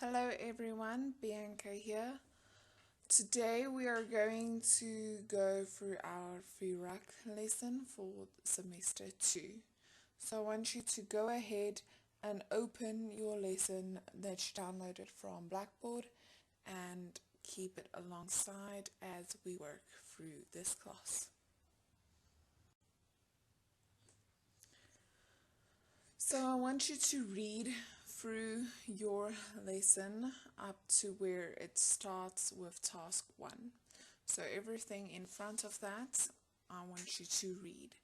Hello everyone, Bianca here. Today we are going to go through our FIRAC lesson for semester 2. So I want you to go ahead and open your lesson that you downloaded from Blackboard and keep it alongside as we work through this class. So I want you to read through your lesson up to where it starts with task 1. So everything in front of that, I want you to read.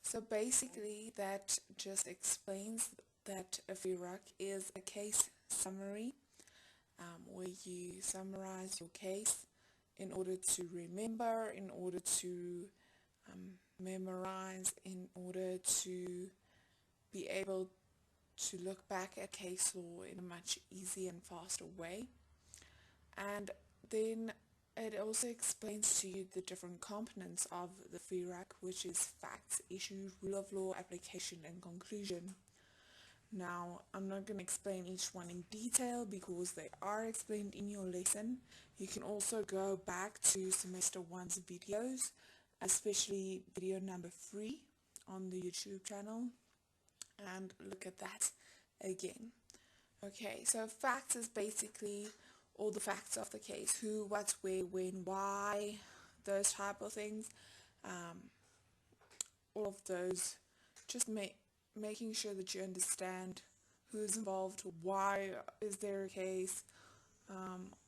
So basically that just explains that a FIRAC is a case summary where you summarize your case in order to remember, in order to memorize, in order to be able to look back at case law in a much easier and faster way. And then it also explains to you the different components of the FIRAC, which is facts, issues, rule of law, application and conclusion. Now, I'm not going to explain each one in detail because they are explained in your lesson. You can also go back to semester 1's videos, especially video number 3 on the YouTube channel, and look at that again. Okay, so facts is basically all the facts of the case: who, what, where, when, why, those type of things. All of those, just making sure that you understand who's involved, why is there a case,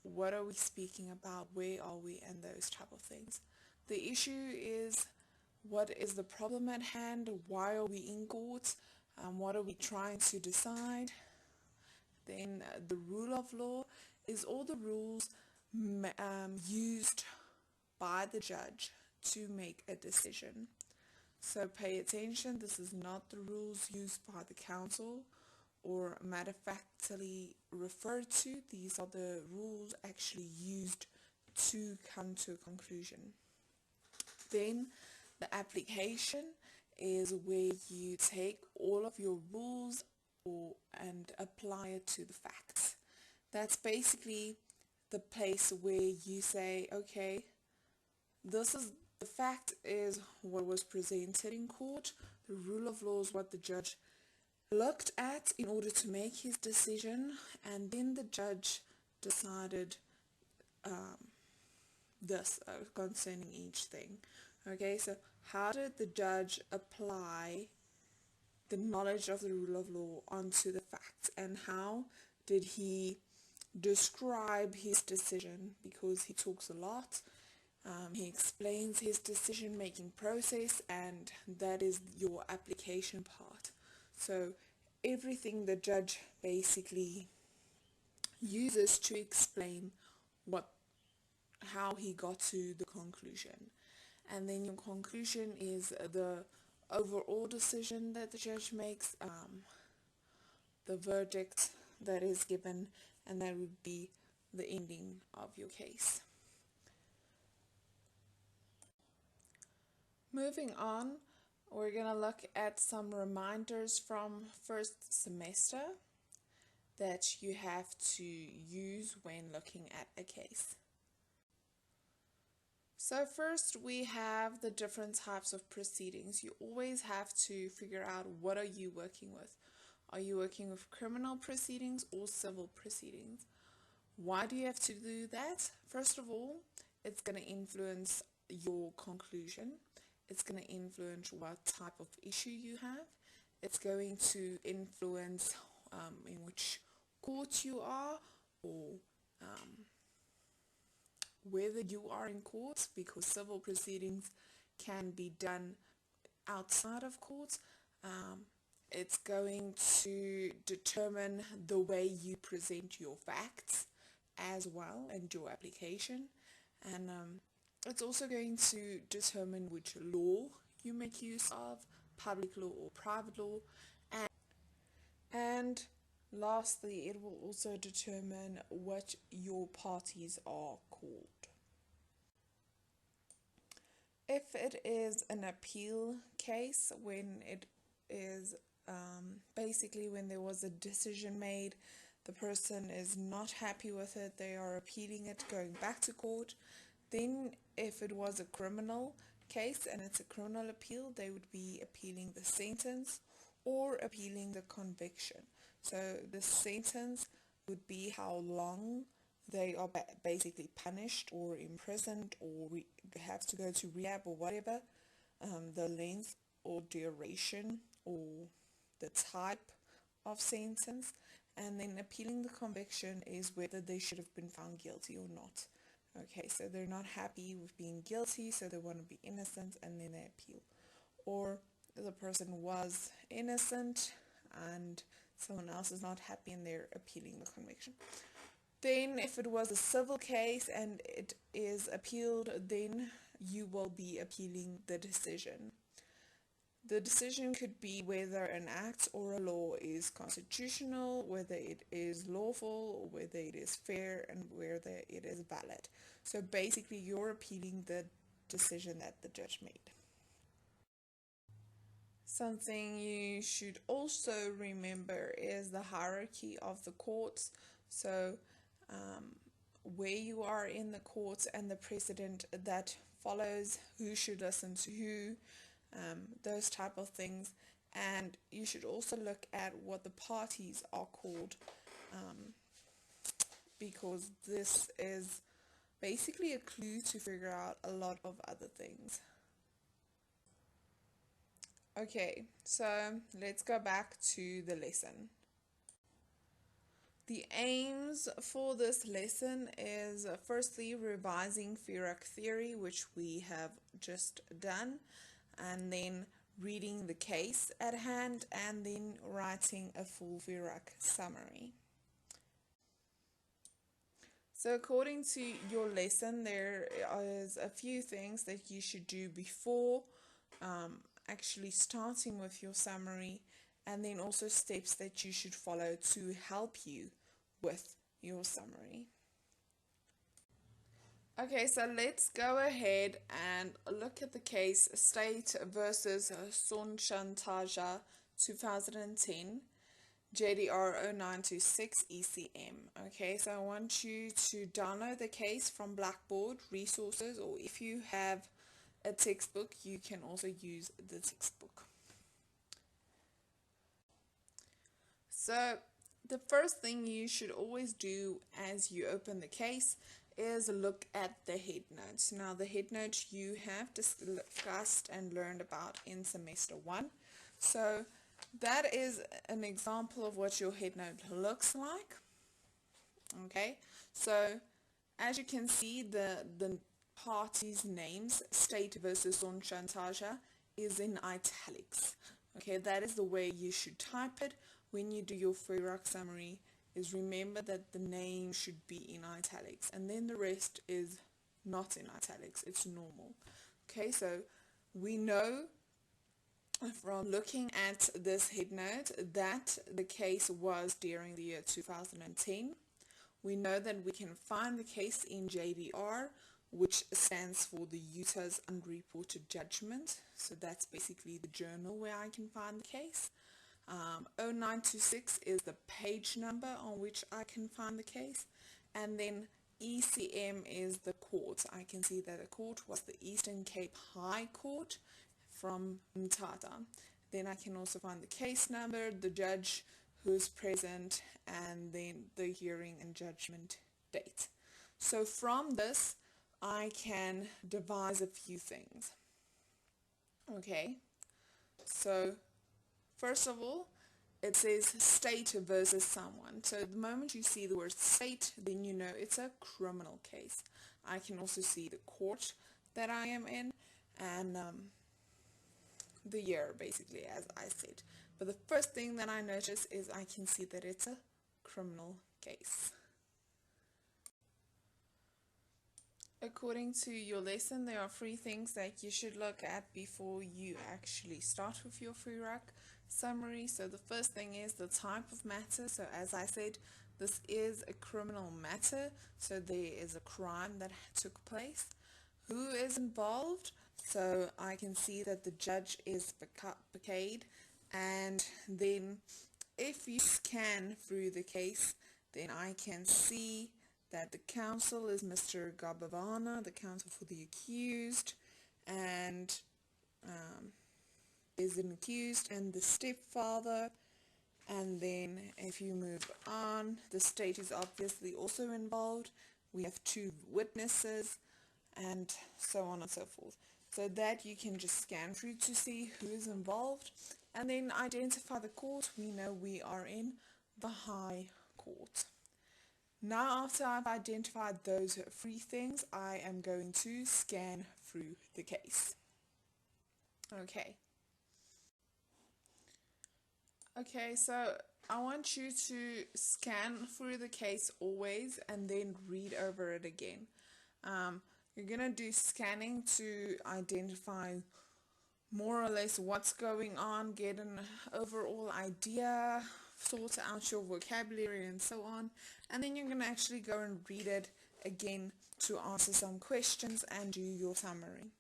what are we speaking about, where are we, and those type of things. The issue is, what is the problem at hand, why are we in court, what are we trying to decide. Then the rule of law is all the rules used by the judge to make a decision. So pay attention, this is not the rules used by the council or matter of factly referred to. These are the rules actually used to come to a conclusion. Then the application is where you take all of your rules and apply it to the facts. That's basically the place where you say, okay, this is the fact is what was presented in court. The rule of law is what the judge looked at in order to make his decision, and then the judge decided this concerning each thing. Okay, so how did the judge apply the knowledge of the rule of law onto the facts, and how did he describe his decision? Because he talks a lot, he explains his decision making process, and that is your application part. So everything the judge basically uses to explain how he got to the conclusion. And then your conclusion is the overall decision that the judge makes, the verdict that is given, and that would be the ending of your case. Moving on, we're going to look at some reminders from first semester that you have to use when looking at a case. So first we have the different types of proceedings. You always have to figure out, what are you working with? Are you working with criminal proceedings or civil proceedings? Why do you have to do that? First of all, it's going to influence your conclusion. It's going to influence what type of issue you have. It's going to influence in which court you are, or whether you are in court, because civil proceedings can be done outside of court. It's going to determine the way you present your facts as well, and your application, and it's also going to determine which law you make use of, public law or private law, and lastly, it will also determine what your parties are called. If it is an appeal case, when it is basically when there was a decision made, the person is not happy with it, they are appealing it, going back to court. Then if it was a criminal case and it's a criminal appeal, they would be appealing the sentence or appealing the conviction. So the sentence would be how long they are basically punished or imprisoned or have to go to rehab or whatever, the length or duration or the type of sentence. And then appealing the conviction is whether they should have been found guilty or not. Okay, so they're not happy with being guilty, so they want to be innocent, and then they appeal. Or the person was innocent and someone else is not happy and they're appealing the conviction. Then if it was a civil case and it is appealed, then you will be appealing the decision. The decision could be whether an act or a law is constitutional, whether it is lawful, whether it is fair, and whether it is valid. So basically you're appealing the decision that the judge made. Something you should also remember is the hierarchy of the courts. So where you are in the courts and the precedent that follows, who should listen to who, those type of things. And you should also look at what the parties are called, because this is basically a clue to figure out a lot of other things. Okay, so let's go back to the lesson. The aims for this lesson is firstly revising FIRAC theory, which we have just done, and then reading the case at hand, and then writing a full FIRAC summary. So according to your lesson, there is a few things that you should do before actually starting with your summary, and then also steps that you should follow to help you with your summary. Okay, so let's go ahead and look at the case State versus Sonchantaja 2010, JDR 0926 ECM. Okay, so I want you to download the case from Blackboard Resources, or if you have a textbook, you can also use the textbook. So the first thing you should always do as you open the case is look at the head notes. Now the head notes you have discussed and learned about in semester 1. So that is an example of what your head note looks like. Okay, so as you can see, the parties' names, State versus Sonchantaja, is in italics. Okay, that is the way you should type it when you do your FIRAC summary. Is remember that the name should be in italics, and then the rest is not in italics, it's normal. Okay, so we know from looking at this head note that the case was during the year 2010. We know that we can find the case in JDR, which stands for the Utah's Unreported Judgment. So that's basically the journal where I can find the case. 0926 is the page number on which I can find the case. And then ECM is the court. I can see that the court was the Eastern Cape High Court from Mthatha. Then I can also find the case number, the judge who's present, and then the hearing and judgment date. So from this, I can devise a few things. Okay, so first of all, it says state versus someone. So the moment you see the word state, then you know it's a criminal case. I can also see the court that I am in, and the year, basically, as I said. But the first thing that I notice is I can see that it's a criminal case. According to your lesson, there are 3 things that you should look at before you actually start with your FIRAC summary. So the first thing is the type of matter. So as I said, this is a criminal matter, so there is a crime that took place. Who is involved? So I can see that the judge is Bacade, and then if you scan through the case, then I can see that the counsel is Mr. Gabavana, the counsel for the accused, and is an accused and the stepfather. And then if you move on, the state is obviously also involved. We have 2 witnesses and so on and so forth. So that you can just scan through to see who is involved and then identify the court. We know we are in the High Court. Now after I've identified those 3 things, I am going to scan through the case. Okay, so I want you to scan through the case always and then read over it again. You're going to do scanning to identify more or less what's going on, get an overall idea, sort out your vocabulary and so on, and then you're going to actually go and read it again to answer some questions and do your summary.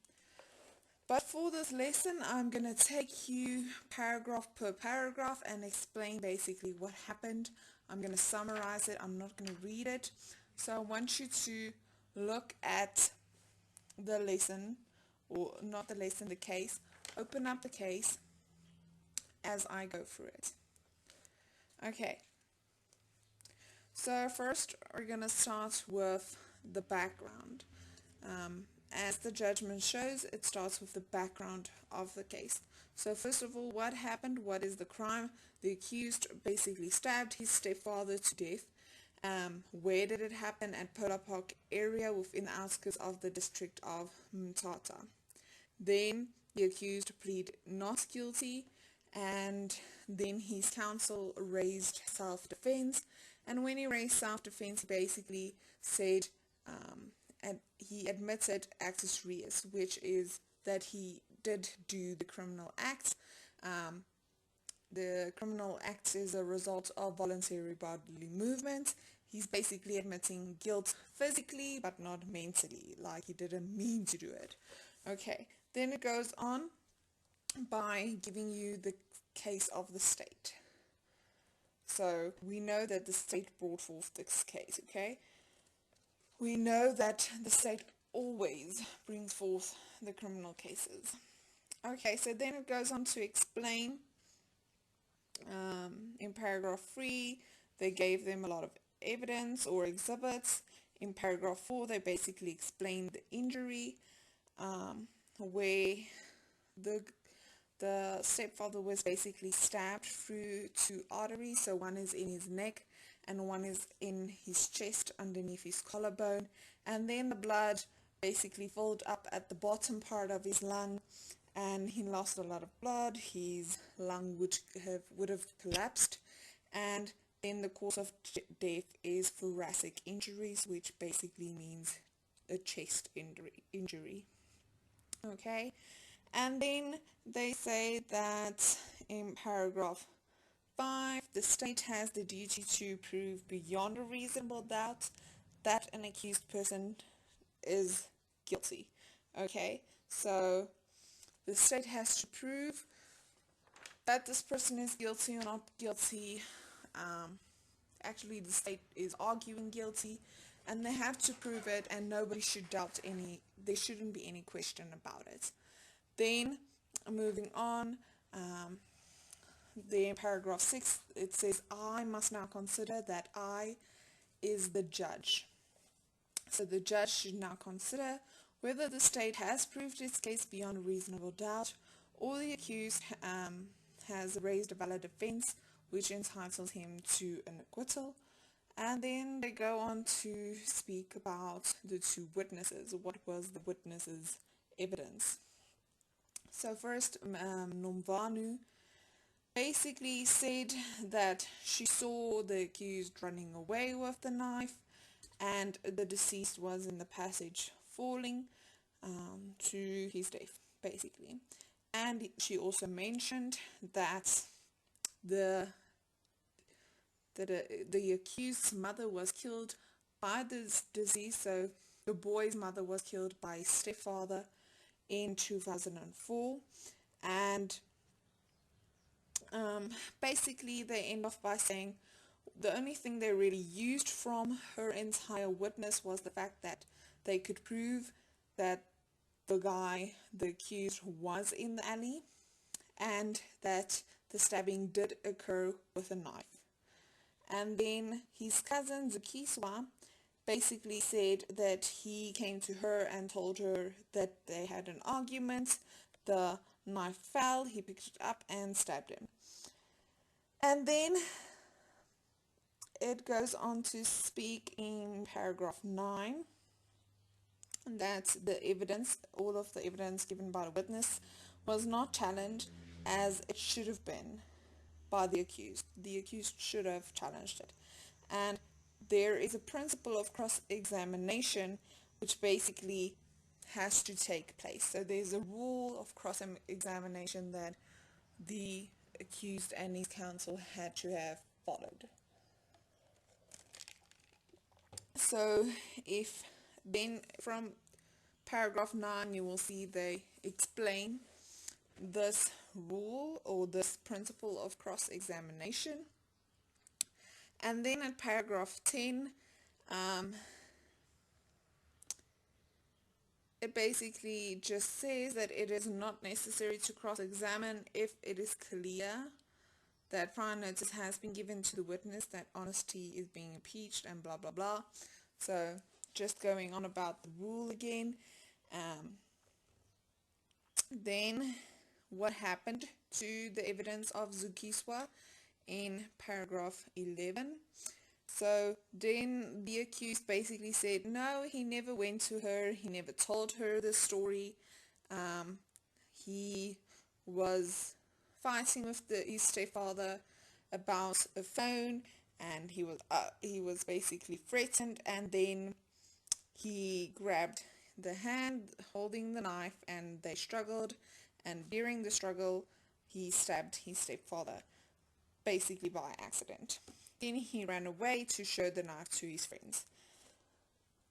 But for this lesson, I'm going to take you paragraph per paragraph and explain basically what happened. I'm going to summarize it. I'm not going to read it. So I want you to look at the lesson, or not the lesson, the case. Open up the case as I go through it. Okay. So first, we're going to start with the background. As the judgment shows, it starts with the background of the case. So first of all, what happened? What is the crime? The accused basically stabbed his stepfather to death. Where did it happen? At Polar Park area within the outskirts of the district of Mthatha. Then the accused pleaded not guilty, and then his counsel raised self-defense. And when he raised self-defense, he basically said and he admitted actus reus, which is that he did do the criminal act. The criminal act is a result of voluntary bodily movement. He's basically admitting guilt physically but not mentally, like he didn't mean to do it. Okay, then it goes on by giving you the case of the state. So we know that the state brought forth this case, okay? We know that the state always brings forth the criminal cases. Okay, so then it goes on to explain in paragraph 3, they gave them a lot of evidence or exhibits. In paragraph 4, they basically explained the injury, where the stepfather was basically stabbed through 2 arteries. So one is in his neck and one is in his chest underneath his collarbone, and then the blood basically filled up at the bottom part of his lung and he lost a lot of blood. His lung would have collapsed, and then the cause of death is thoracic injuries, which basically means a chest injury. Okay, and then they say that in paragraph 5, the state has the duty to prove beyond a reasonable doubt that an accused person is guilty. Okay, so the state has to prove that this person is guilty or not guilty. Actually, the state is arguing guilty, and they have to prove it, and nobody should doubt there shouldn't be any question about it. Then, moving on, in paragraph 6, it says, I must now consider that I is the judge. So the judge should now consider whether the state has proved its case beyond a reasonable doubt, or the accused has raised a valid defense which entitles him to an acquittal. And then they go on to speak about the 2 witnesses. What was the witnesses' evidence? So first, Nomvanu basically said that she saw the accused running away with the knife, and the deceased was in the passage falling to his death, basically. And she also mentioned that the accused's mother was killed by this disease. So the boy's mother was killed by his stepfather in 2004, and basically they end off by saying, The only thing they really used from her entire witness was the fact that they could prove that the guy, the accused, was in the alley and that the stabbing did occur with a knife. And then his cousin Zukiswa basically said that he came to her and told her that they had an argument. The knife fell, he picked it up and stabbed him. And then it goes on to speak in paragraph 9 that the evidence, all of the evidence given by the witness, was not challenged as it should have been by the accused. The accused should have challenged it. And there is a principle of cross-examination which basically has to take place. So there's a rule of cross-examination that the accused and his counsel had to have followed. So if then from paragraph 9 you will see they explain this rule or this principle of cross-examination. And then in paragraph 10 it basically just says that it is not necessary to cross-examine if it is clear that prior notice has been given to the witness that honesty is being impeached and blah blah blah. So just going on about the rule again. Then what happened to the evidence of Zukiswa in paragraph 11. So then the accused basically said no, he never went to her, he never told her the story. He was fighting with his stepfather about a phone, and he was basically threatened, and then he grabbed the hand holding the knife and they struggled, and during the struggle he stabbed his stepfather basically by accident. Then he ran away to show the knife to his friends.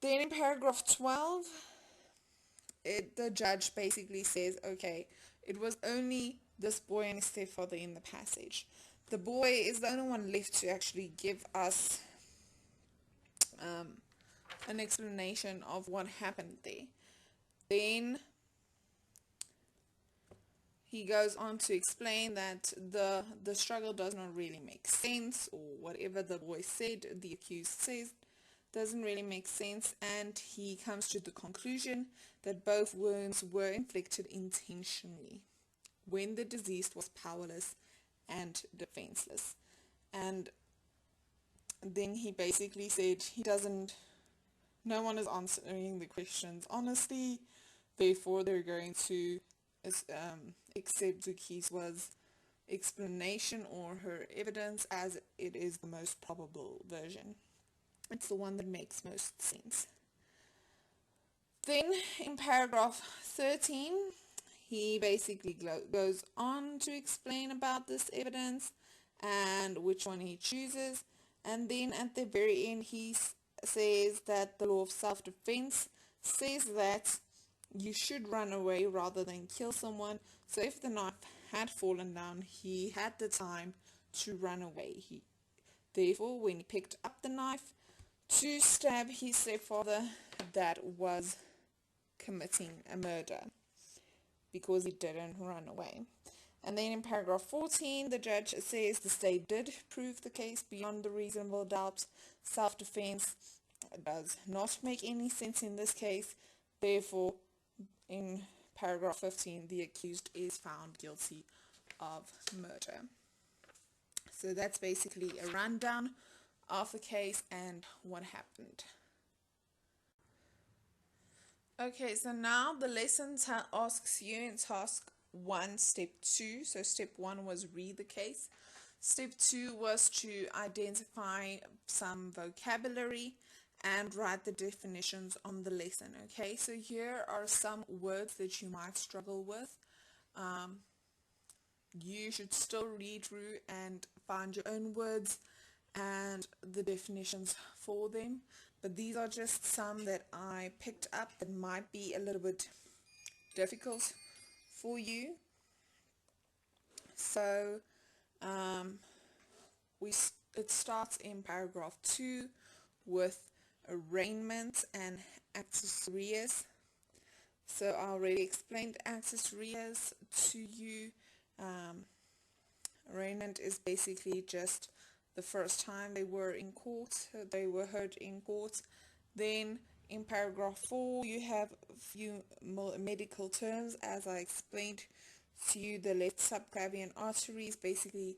Then in paragraph 12 the judge basically says, okay, it was only this boy and his stepfather in the passage. The boy is the only one left to actually give us an explanation of what happened there. Then he goes on to explain that the struggle does not really make sense, or whatever the boy said, the accused says, doesn't really make sense, and he comes to the conclusion that both wounds were inflicted intentionally when the deceased was powerless and defenseless. And then he basically said no one is answering the questions honestly, therefore they're going to accept Zukiswa's explanation or her evidence as it is the most probable version. It's the one that makes most sense. Then in paragraph 13 he basically goes on to explain about this evidence and which one he chooses, and then at the very end he says that the law of self-defense says that you should run away rather than kill someone. So if the knife had fallen down, he had the time to run away. Therefore, when he picked up the knife to stab his stepfather, that was committing a murder because he didn't run away. And then in paragraph 14 the judge says the state did prove the case beyond a reasonable doubt. Self-defense does not make any sense in this case. Therefore, in paragraph 15 the accused is found guilty of murder. So that's basically a rundown of the case and what happened. Okay, so now the lesson asks you in task 1, step 2. So step 1 was read the case. Step 2 was to identify some vocabulary and write the definitions on the lesson. Okay, so here are some words that you might struggle with. You should still read through and find your own words and the definitions for them, but these are just some that I picked up that might be a little bit difficult for you. So we it starts in paragraph 2 with arraignment and accessories. So I already explained accessories to you. Arraignment is basically just the first time they were in court, they were heard in court. Then in paragraph 4 you have a few more medical terms, as I explained to you. The left subclavian artery is basically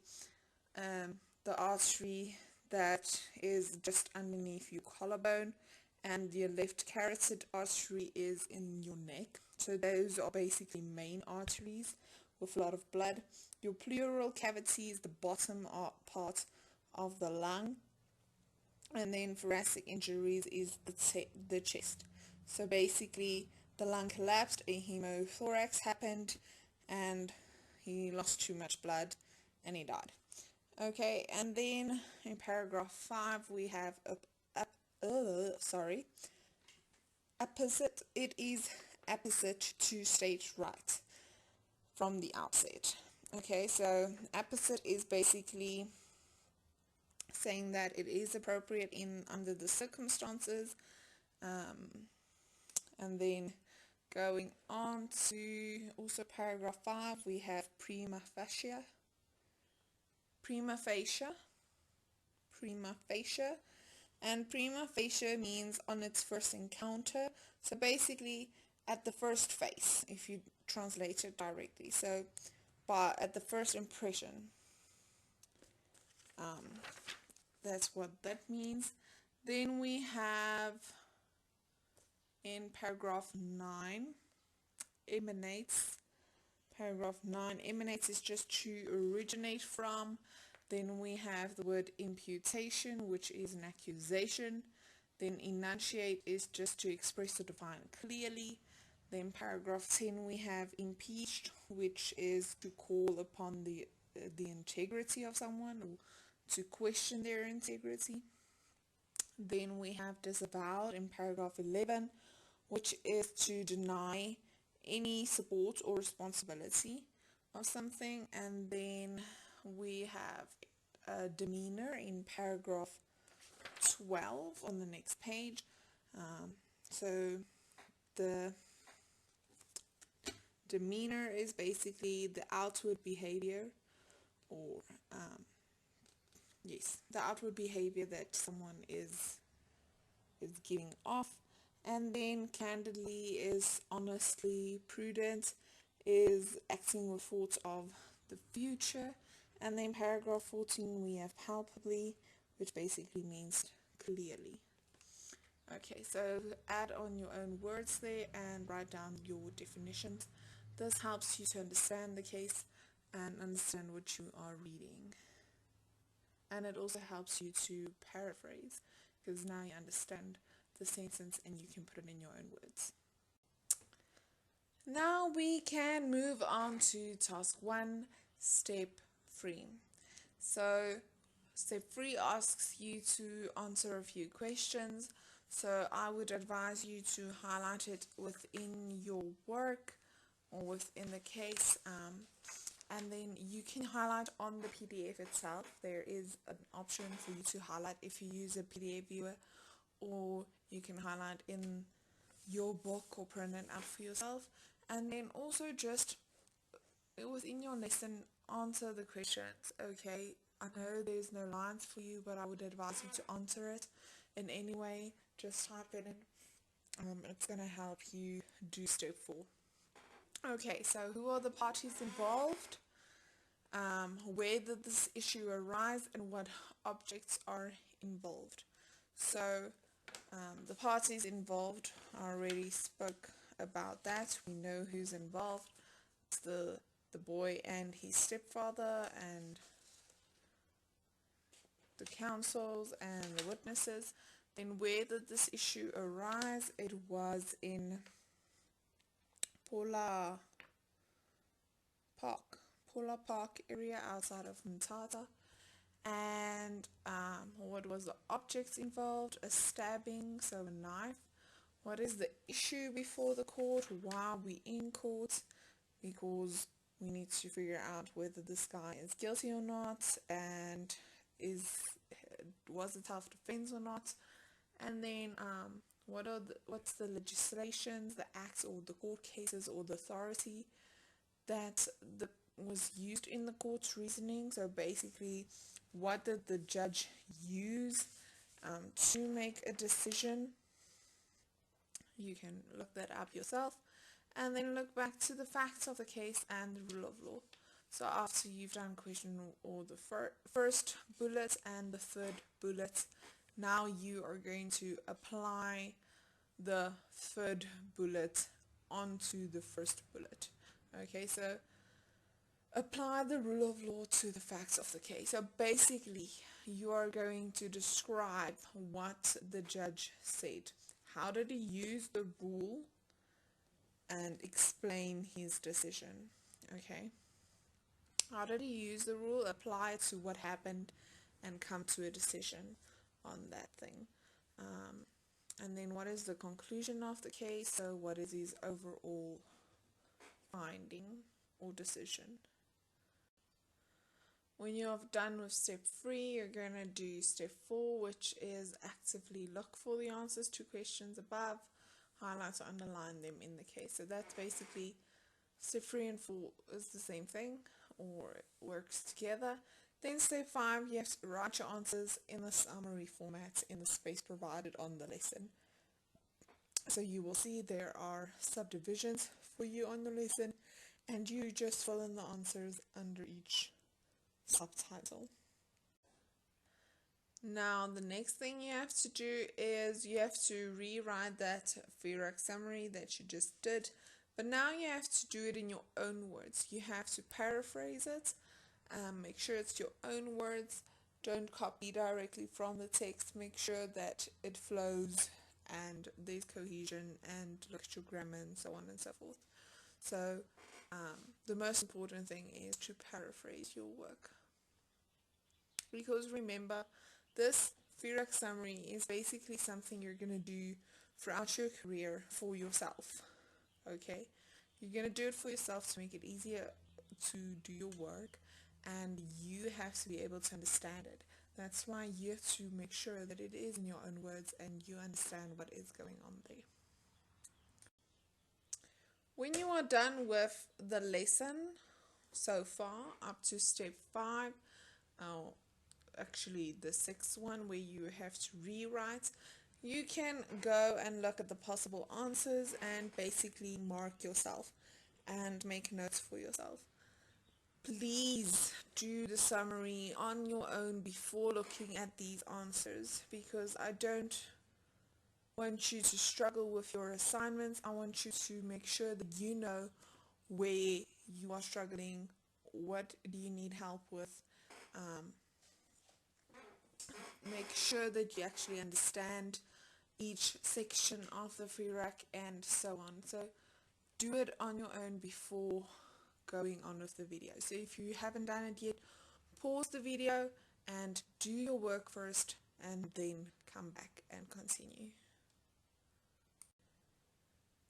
the artery that is just underneath your collarbone, and your left carotid artery is in your neck. So those are basically main arteries with a lot of blood. Your pleural cavity is the bottom part of the lung, and then thoracic injuries is the chest. So basically the lung collapsed, a hemothorax happened, and he lost too much blood and he died. Okay, and then in paragraph 5 we have apposite. It is apposite to state right from the outset. Okay, so apposite is basically saying that it is appropriate under the circumstances, and then going on to also paragraph 5 we have prima facie, and prima facie means on its first encounter. So basically at the first face, if you translate it directly. So at the first impression, that's what that means. Then we have in paragraph 9 emanates. Paragraph 9 emanates is just to originate from. Then we have the word imputation, which is an accusation. Then enunciate is just to express or define clearly. Then paragraph 10 we have impeached, which is to call upon the integrity of someone, or to question their integrity. Then we have disavowed in paragraph 11, which is to deny any support or responsibility of something. And then we have demeanor in paragraph 12 on the next page. So the demeanor is basically the outward behavior, or the outward behavior that someone is giving off. And then candidly is honestly, prudent is acting with thoughts of the future. And then paragraph 14 we have palpably, which basically means clearly. Okay, so add on your own words there and write down your definitions. This helps you to understand the case and understand what you are reading. And it also helps you to paraphrase, because now you understand the sentence and you can put it in your own words. Now we can move on to task 1, step 3. So step 3 asks you to answer a few questions. So I would advise you to highlight it within your work or within the case, and then you can highlight on the PDF itself. There is an option for you to highlight if you use a PDF viewer, or you can highlight in your book or print it out for yourself. And then also just within your lesson, answer the questions. Okay, I know there's no lines for you, but I would advise you to answer it in any way. Just type it in. It's going to help you do step 4. Okay, so who are the parties involved? Where did this issue arise, and what objects are involved? So the parties involved, I already spoke about that. We know who's involved. It's the boy and his stepfather, and the counsels and the witnesses. Then where did this issue arise? It was in Polar Park area outside of Mthatha. And what was the objects involved? A stabbing, so a knife. What is the issue before the court? Why are we in court? Because we need to figure out whether this guy is guilty or not, and was it self-defense or not, and then what's the legislations, the acts, or the court cases, or the authority that was used in the court's reasoning. So basically, what did the judge use to make a decision? You can look that up yourself, and then look back to the facts of the case and the rule of law. So after you've done question or the first bullet and the third bullet, now you are going to apply the third bullet onto the first bullet. Okay, so apply the rule of law to the facts of the case. So basically, you are going to describe what the judge said. How did he use the rule, and explain his decision. Okay. How did he use the rule, apply it to what happened, and come to a decision on that thing. And then what is the conclusion of the case? So what is his overall finding or decision? When you have done with step 3, you're going to do step 4, which is actively look for the answers to questions above, highlight or underline them in the case. So that's basically step 3 and 4 is the same thing, or it works together. Then step 5, you have to write your answers in the summary format in the space provided on the lesson. So you will see there are subdivisions for you on the lesson, and you just fill in the answers under each subtitle. Now the next thing you have to do is you have to rewrite that FIRAC summary that you just did, but now you have to do it in your own words. You have to paraphrase it. Make sure it's your own words. Don't copy directly from the text. Make sure that it flows and there's cohesion and look at your grammar and so on and so forth. So the most important thing is to paraphrase your work. Because remember, this FIRAC summary is basically something you're going to do throughout your career for yourself. Okay? You're going to do it for yourself to make it easier to do your work, and you have to be able to understand it. That's why you have to make sure that it is in your own words and you understand what is going on there. When you are done with the lesson so far, up to step 5, actually the 6th one where you have to rewrite, you can go and look at the possible answers and basically mark yourself and make notes for yourself. Please do the summary on your own before looking at these answers, because I don't want you to struggle with your assignments. I want you to make sure that you know where you are struggling, what do you need help with. Make sure that you actually understand each section of the FIRAC and so on. So do it on your own before going on with the video. So if you haven't done it yet, pause the video and do your work first, and then come back and continue.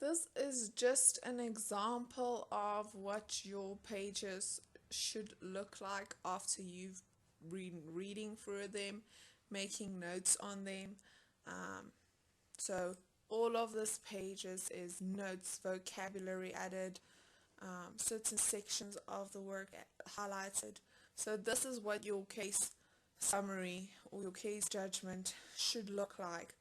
This is just an example of what your pages should look like after you've been reading through them, making notes on them. So all of this pages is notes, vocabulary added, certain sections of the work highlighted. So this is what your case summary or your case judgment should look like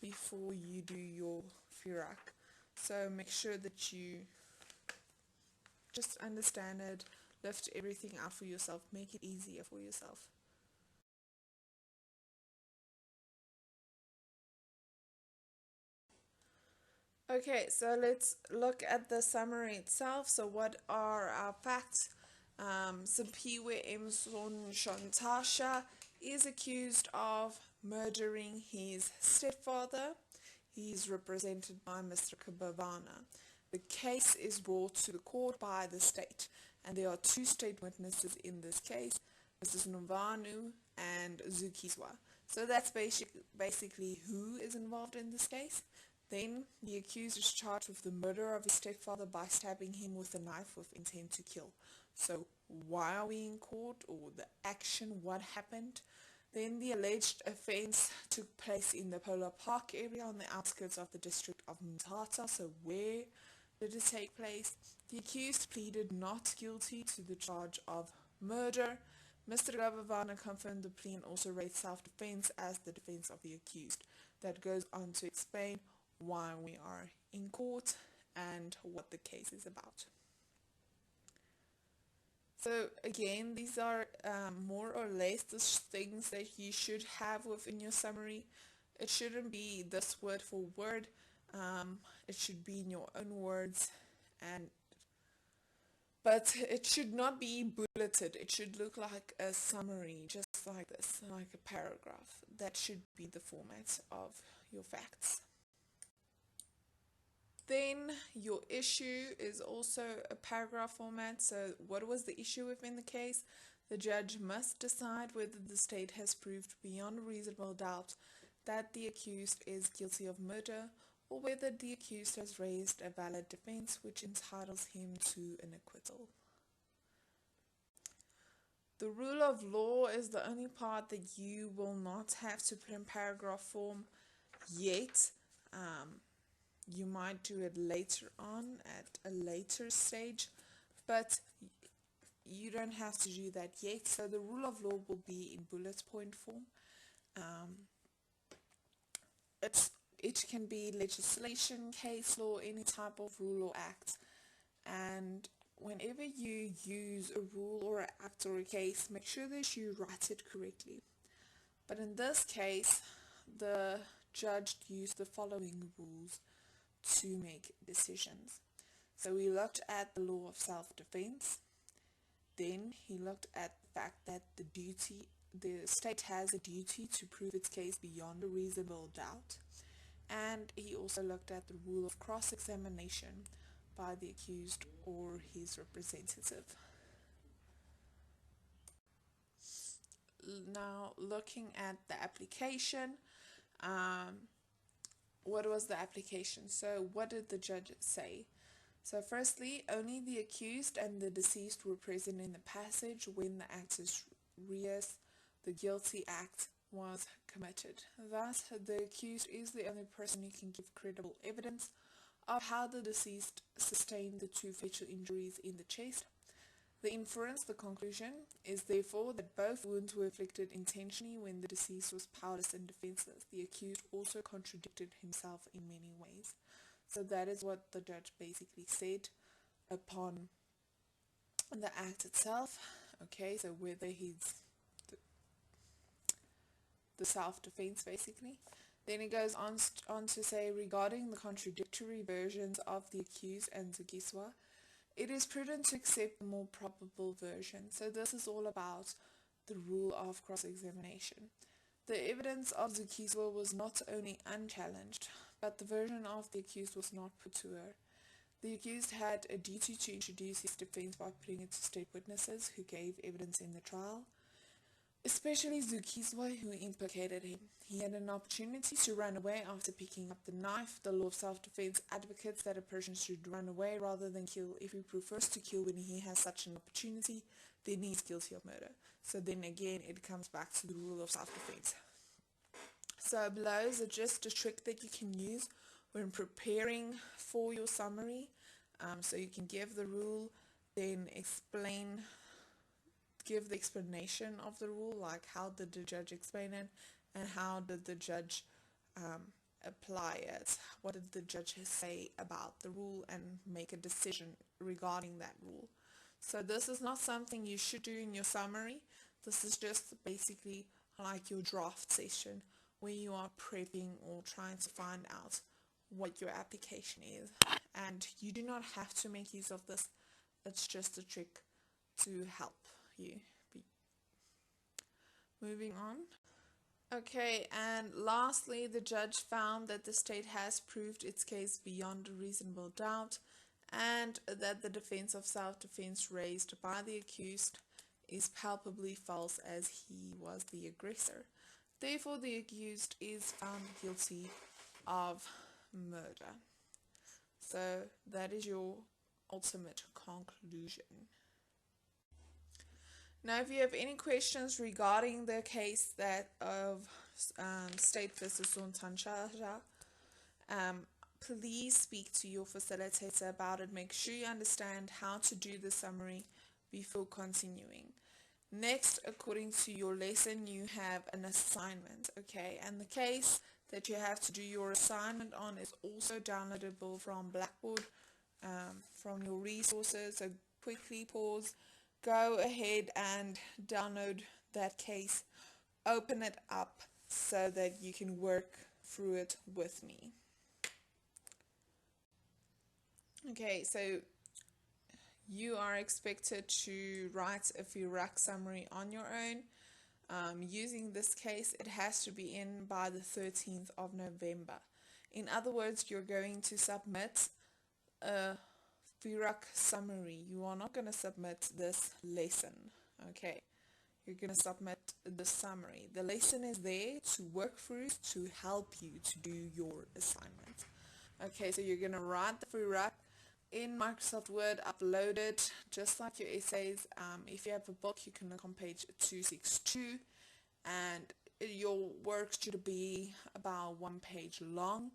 before you do your FIRAC. So make sure that you just understand it, lift everything out for yourself, make it easier for yourself. Okay, so let's look at the summary itself. So what are our facts? Simpiwe Emson Shantasha is accused of murdering his stepfather. He is represented by Mr. Kabavana. The case is brought to the court by the state, and there are 2 state witnesses in this case, Mrs. Novanu and Zukizwa. So that's basically who is involved in this case. Then the accused is charged with the murder of his stepfather by stabbing him with a knife with intent to kill. So why are we in court, or the action, what happened. Then the alleged offense took place in the Polar Park area on the outskirts of the district of Mthatha. So where did it take place? The accused pleaded not guilty to the charge of murder. Mr. Gavavana confirmed the plea and also raised self-defense as the defense of the accused. That goes on to explain why we are in court and what the case is about. So again, these are more or less the things that you should have within your summary. It shouldn't be this word for word. It should be in your own words, but it should not be bulleted. It should look like a summary, just like this, like a paragraph. That should be the format of your facts. Then your issue is also a paragraph format. So what was the issue within the case? The judge must decide whether the state has proved beyond reasonable doubt that the accused is guilty of murder, or whether the accused has raised a valid defense which entitles him to an acquittal. The rule of law is the only part that you will not have to put in paragraph form yet. You might do it later on at a later stage, but you don't have to do that yet. So the rule of law will be in bullet point form. It can be legislation, case law, any type of rule or act. And whenever you use a rule or an act or a case, make sure that you write it correctly. But in this case, the judge used the following rules to make decisions. So we looked at the law of self-defense. Then he looked at the fact that the state has a duty to prove its case beyond a reasonable doubt. And he also looked at the rule of cross-examination by the accused or his representative. Now, looking at the application, what was the application? So what did the judge say? So firstly, only the accused and the deceased were present in the passage when the actus reus, the guilty act, was committed. Thus, the accused is the only person who can give credible evidence of how the deceased sustained the two fatal injuries in the chest. The inference, the conclusion, is therefore that both wounds were inflicted intentionally when the deceased was powerless and defenseless. The accused also contradicted himself in many ways. So that is what the judge basically said upon the act itself. Okay, so whether he's the self-defense basically. Then it goes on to say, regarding the contradictory versions of the accused and Zukiswa, it is prudent to accept the more probable version. So this is all about the rule of cross-examination. The evidence of Zukiswa was not only unchallenged, but the version of the accused was not put to her. The accused had a duty to introduce his defense by putting it to state witnesses who gave evidence in the trial, especially Zukiswa, who implicated him. He had an opportunity to run away after picking up the knife. The law of self-defense advocates that a person should run away rather than kill. If he prefers to kill when he has such an opportunity, then he is guilty of murder. So then again, it comes back to the rule of self-defense. So below is just a trick that you can use when preparing for your summary. So you can give the rule, then give the explanation of the rule, like how did the judge explain it and how did the judge apply it, what did the judge say about the rule, and make a decision regarding that rule. So this is not something you should do in your summary. This is just basically like your draft session where you are prepping or trying to find out what your application is, and you do not have to make use of this. It's just a trick to help you. Moving on. Okay, and lastly, the judge found that the state has proved its case beyond a reasonable doubt and that the defense of self-defense raised by the accused is palpably false, as he was the aggressor. Therefore, the accused is found guilty of murder. So that is your ultimate conclusion. Now, if you have any questions regarding the case that of State versus Suntanshaja, please speak to your facilitator about it. Make sure you understand how to do the summary before continuing. Next, according to your lesson, you have an assignment, okay? And the case that you have to do your assignment on is also downloadable from Blackboard, from your resources. So quickly pause, go ahead and download that case, open it up so that you can work through it with me. Okay, so you are expected to write a FIRAC summary on your own. Using this case, it has to be in by the 13th of November. In other words, you're going to submit a FIRAC summary. You are not going to submit this lesson, okay? You're going to submit the summary. The lesson is there to work through, to help you to do your assignment. Okay, so you're going to write the FIRAC in Microsoft Word, upload it just like your essays. If you have a book, you can look on page 262, and your work should be about 1 page long,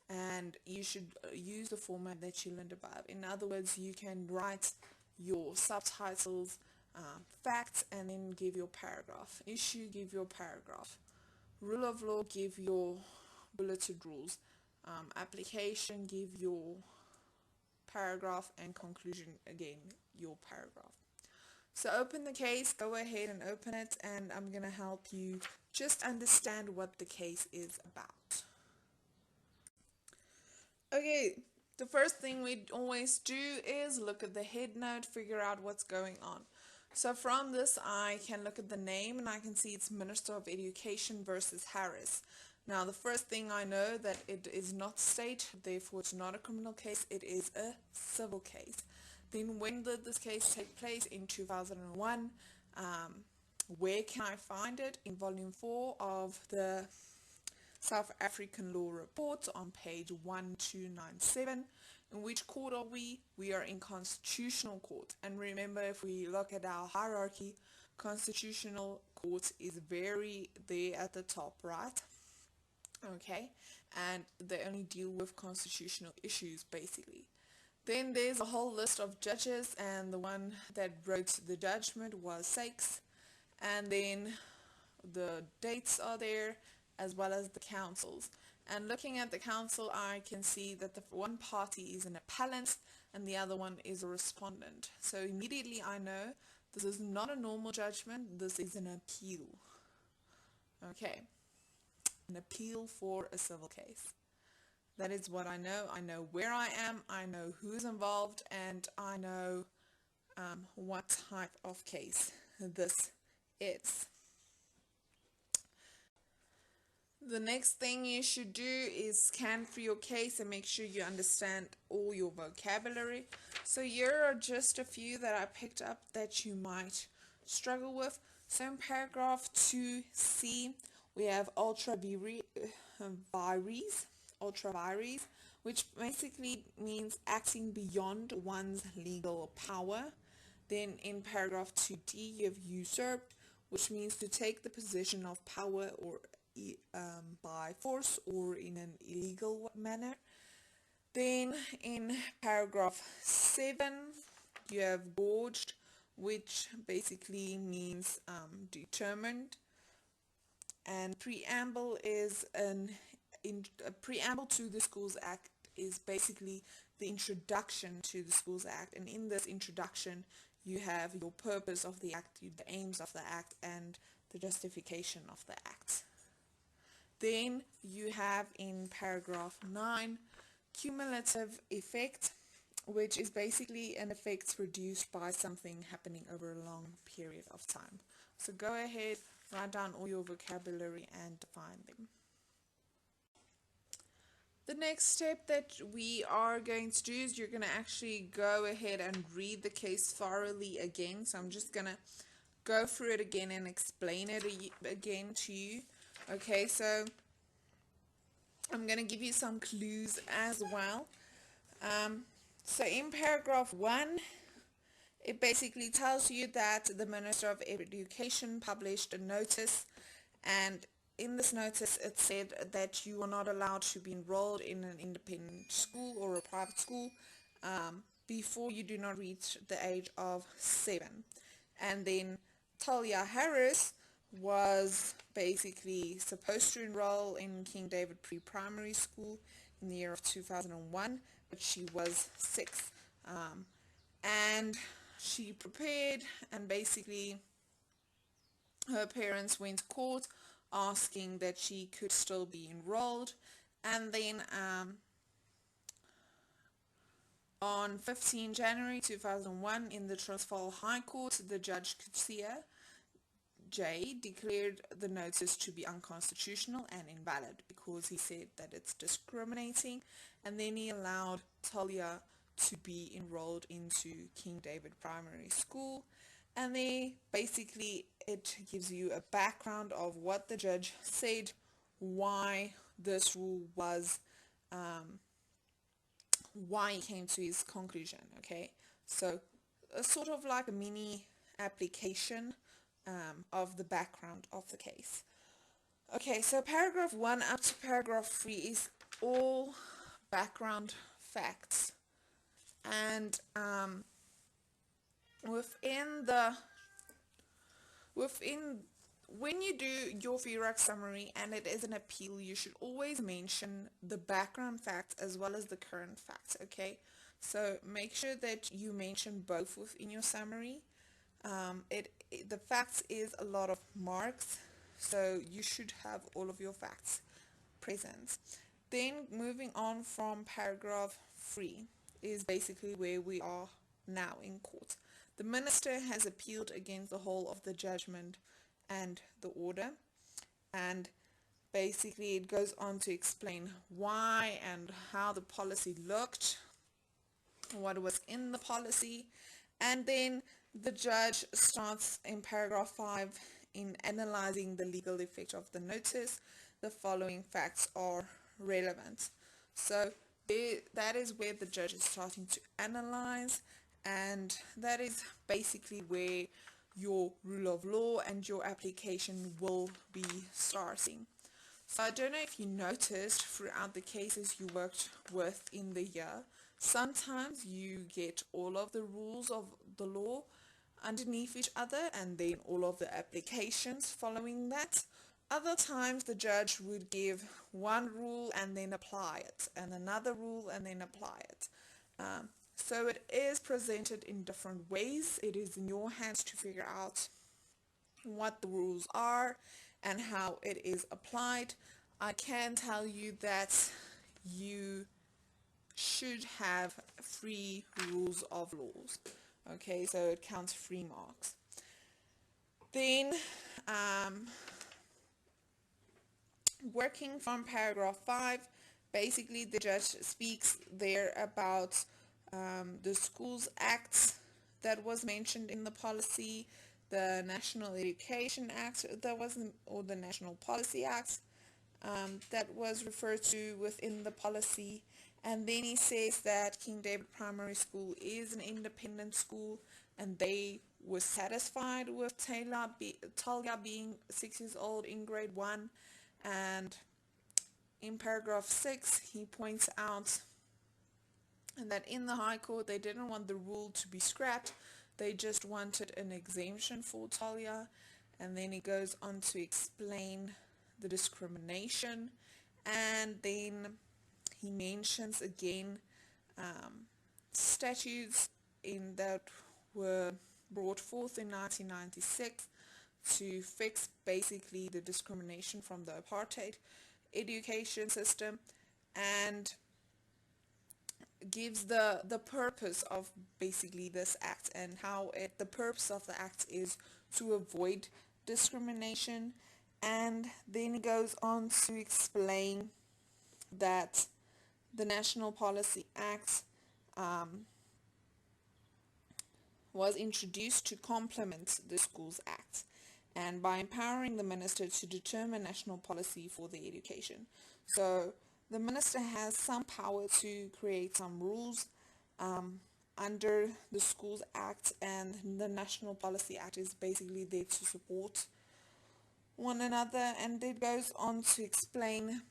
and you should use the format that you learned above. In other words, you can write your subtitles, facts, and then give your paragraph. Issue, give your paragraph. Rule of law, give your bulleted rules. Application, give your paragraph, and conclusion, again, your paragraph. So open the case, go ahead and open it, and I'm going to help you just understand what the case is about. Okay, the first thing we always do is look at the head note, figure out what's going on. So from this, I can look at the name and I can see it's Minister of Education versus Harris. Now, the first thing I know that it is not state, therefore it's not a criminal case, it is a civil case. Then when did this case take place? In 2001. Where can I find it? In volume 4 of the South African Law Report on page 1297. In which court are we? We are in Constitutional Court. And remember, if we look at our hierarchy, Constitutional Court is very there at the top, right? Okay, and they only deal with constitutional issues basically. Then there's a whole list of judges, and the one that wrote the judgment was Sykes, and then the dates are there as well as the councils. And looking at the council, I can see that the one party is an appellant and the other one is a respondent. So immediately I know this is not a normal judgment, this is an appeal. Okay, an appeal for a civil case. That is what I know. I know where I am, I know who's involved, and I know what type of case this is. The next thing you should do is scan through your case and make sure you understand all your vocabulary. So here are just a few that I picked up that you might struggle with. So in paragraph 2C, we have ultra vires, which basically means acting beyond one's legal power. Then in paragraph 2D, you have usurped, which means to take the position of power or by force or in an illegal manner. Then in paragraph 7, you have gorged, which basically means determined. And preamble is a preamble to the Schools Act is basically the introduction to the Schools Act, and in this introduction you have your purpose of the act, the aims of the act, and the justification of the act. Then you have in paragraph 9 cumulative effect, which is basically an effect produced by something happening over a long period of time. So go ahead, write down all your vocabulary and define them. The next step that we are going to do is you're going to actually go ahead and read the case thoroughly again. So I'm just going to go through it again and explain it again to you. Okay, so I'm going to give you some clues as well. So in paragraph 1, It basically tells you that the Minister of Education published a notice, and in this notice it said that you are not allowed to be enrolled in an independent school or a private school before you do not reach the age of 7. And then Talia Harris was basically supposed to enroll in King David Pre-Primary School in the year of 2001, but she was 6. And she prepared, and basically her parents went to court asking that she could still be enrolled. And then on 15 January 2001 in the Transvaal High Court, the Judge Kutsia J declared the notice to be unconstitutional and invalid because he said that it's discriminating, and then he allowed Talia to be enrolled into King David Primary School. And there basically it gives you a background of what the judge said, why this rule was, why he came to his conclusion. Okay, so a sort of like a mini application of the background of the case. Okay, so paragraph 1 up to paragraph 3 is all background facts, and when you do your FIRAC summary and it is an appeal, you should always mention the background facts as well as the current facts. Okay, so make sure that you mention both within your summary. The facts is a lot of marks, so you should have all of your facts present. Then moving on from paragraph 3 is basically where we are now in court. The minister has appealed against the whole of the judgment and the order, and basically it goes on to explain why and how the policy looked, what was in the policy, and then the judge starts in paragraph 5 in analyzing the legal effect of the notice. The following facts are relevant. So that is where the judge is starting to analyze, and that is basically where your rule of law and your application will be starting. So I don't know if you noticed throughout the cases you worked with in the year, sometimes you get all of the rules of the law underneath each other and then all of the applications following that. Other times the judge would give one rule and then apply it, and another rule and then apply it. So it is presented in different ways. It is in your hands to figure out what the rules are and how it is applied. I can tell you that you should have 3 rules of laws. Okay, so it counts 3 marks. Then working from paragraph 5, basically the judge speaks there about the Schools Act that was mentioned in the policy, the National Education Act that was, or the National Policy Act that was referred to within the policy. And then he says that King David Primary School is an independent school, and they were satisfied with Talia being 6 years old in grade 1. And in paragraph 6 he points out that in the High Court they didn't want the rule to be scrapped, they just wanted an exemption for Talia. And then he goes on to explain the discrimination, and then he mentions again statutes that were brought forth in 1996 to fix basically the discrimination from the apartheid education system, and gives the purpose of basically this act and how the purpose of the act is to avoid discrimination. And then he goes on to explain that the National Policy Act was introduced to complement the Schools Act, and by empowering the minister to determine national policy for the education. So the minister has some power to create some rules. under the Schools Act and the National Policy Act is basically there to support one another, and it goes on to explain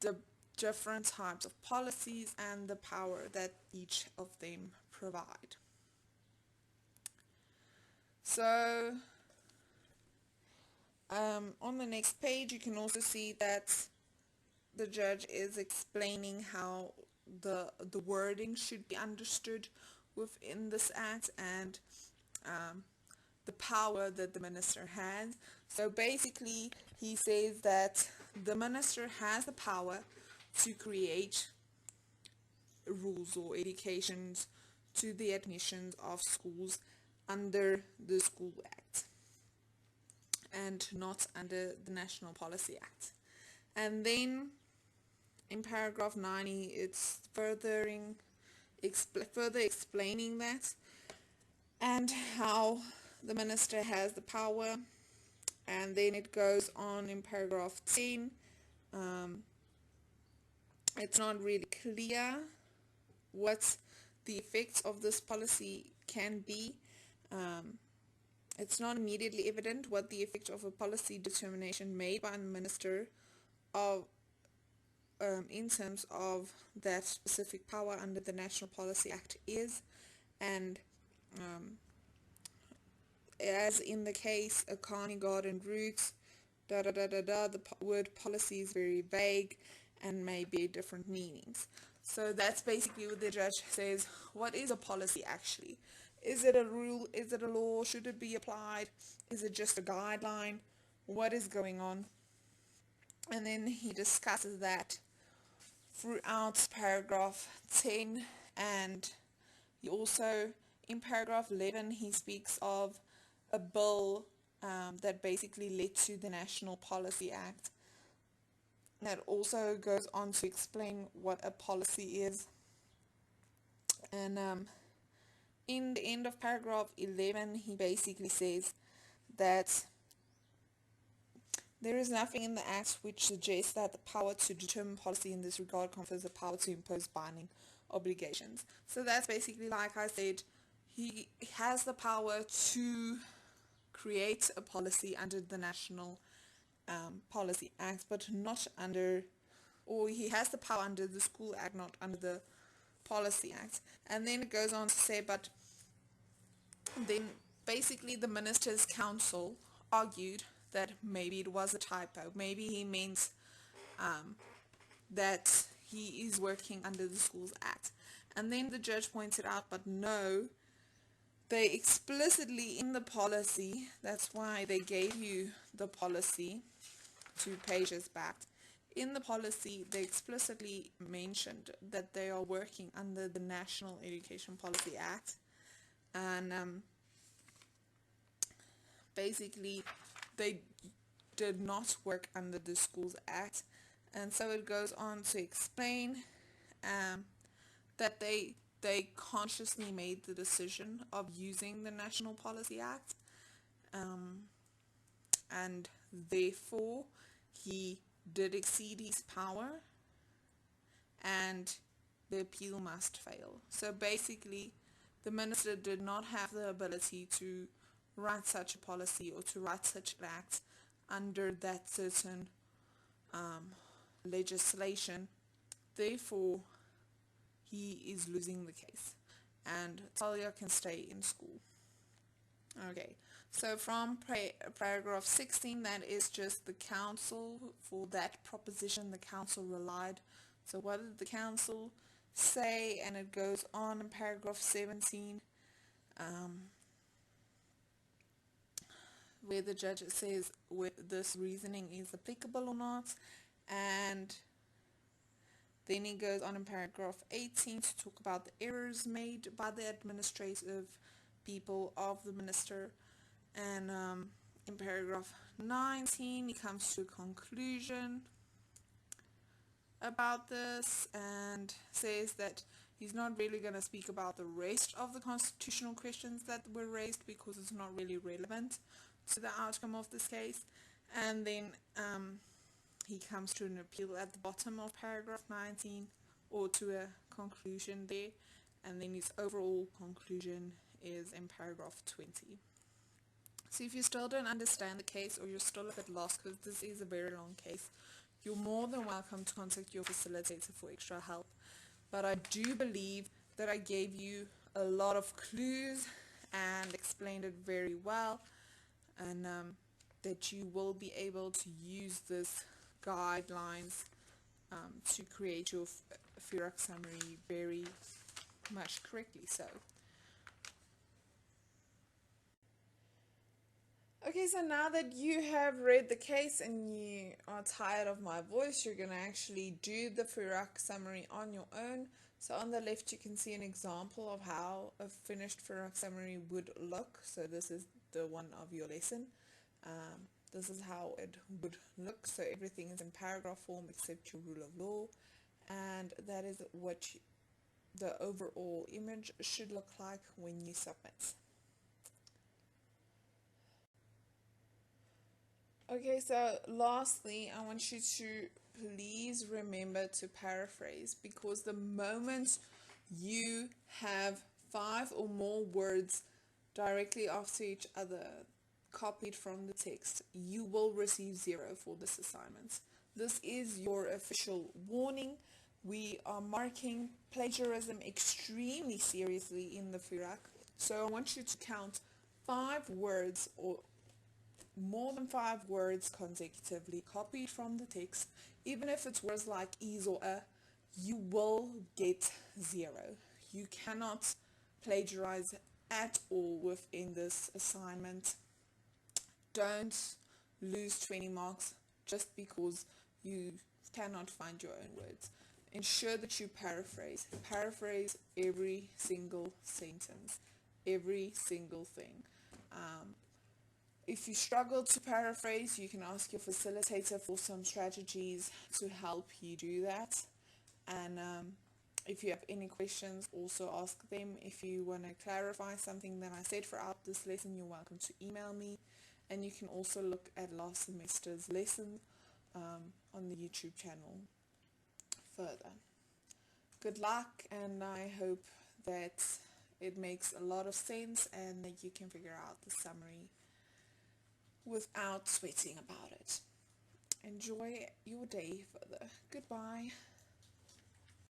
the different types of policies and the power that each of them provide. So on the next page you can also see that the judge is explaining how the wording should be understood within this act and the power that the minister has. So basically he says that the minister has the power to create rules or educations to the admissions of schools under the School Act and not under the National Policy Act. And then in paragraph 90 it's further explaining that and how the minister has the power. And then it goes on in paragraph 10. It's not really clear what the effects of this policy can be. It's not immediately evident what the effect of a policy determination made by the minister of in terms of that specific power under the National Policy Act is, and as in the case Akani Garden Routes, the word policy is very vague and may bear different meanings. So that's basically what the judge says. What is a policy actually? Is it a rule? Is it a law? Should it be applied? Is it just a guideline? What is going on? And then he discusses that throughout paragraph 10, and he also in paragraph 11 he speaks of a bill that basically led to the National Policy Act. That also goes on to explain what a policy is. And in the end of paragraph 11 he basically says that there is nothing in the Act which suggests that the power to determine policy in this regard confers the power to impose binding obligations. So that's basically, like I said, he has the power to create a policy under the National Policy Act, but not under, or he has the power under the School Act, not under the Policy Act. And then it goes on to say, but then basically the Minister's Council argued that maybe it was a typo. Maybe he means that he is working under the Schools Act. And then the judge pointed out, but no, they explicitly in the policy, that's why they gave you the policy 2 pages back. In the policy, they explicitly mentioned that they are working under the National Education Policy Act. And basically they did not work under the Schools Act. And so it goes on to explain that they consciously made the decision of using the National Policy Act, and therefore he did exceed his power and the appeal must fail. So basically the minister did not have the ability to write such a policy or to write such an act under that certain legislation. Therefore he is losing the case and Talia can stay in school. Okay, so from paragraph 16, that is just the council. For that proposition the council relied. So what did the council say? And it goes on in paragraph 17 where the judge says whether this reasoning is applicable or not. And then he goes on in paragraph 18 to talk about the errors made by the administrative people of the minister. And in paragraph 19 he comes to a conclusion about this and says that he's not really going to speak about the rest of the constitutional questions that were raised because it's not really relevant to the outcome of this case. And then he comes to an appeal at the bottom of paragraph 19, or to a conclusion there, and then his overall conclusion is in paragraph 20. So if you still don't understand the case, or you're still a bit lost, because this is a very long case, you're more than welcome to contact your facilitator for extra help. But I do believe that I gave you a lot of clues and explained it very well, and that you will be able to use this guidelines to create your FIRAC summary very much correctly. So okay, so now that you have read the case and you are tired of my voice, you're going to actually do the FIRAC summary on your own. So on the left you can see an example of how a finished FIRAC summary would look. So this is the one of your lesson. This is how it would look. So everything is in paragraph form except your rule of law, and that is what the overall image should look like when you submit. Okay, so lastly, I want you to please remember to paraphrase, because the moment you have 5 or more words directly after each other copied from the text, you will receive 0 for this assignment. This is your official warning. We are marking plagiarism extremely seriously in the FIRAC, so I want you to count 5 words or more than 5 words consecutively copied from the text. Even if it's words like is or a, you will get 0. You cannot plagiarize at all within this assignment. Don't lose 20 marks just because you cannot find your own words. Ensure that you paraphrase. Paraphrase every single sentence, every single thing. If you struggle to paraphrase, you can ask your facilitator for some strategies to help you do that. And if you have any questions, also ask them. If you want to clarify something that I said throughout this lesson, you're welcome to email me. And you can also look at last semester's lesson on the YouTube channel further. Good luck, and I hope that it makes a lot of sense and that you can figure out the summary without sweating about it. Enjoy your day further. Goodbye.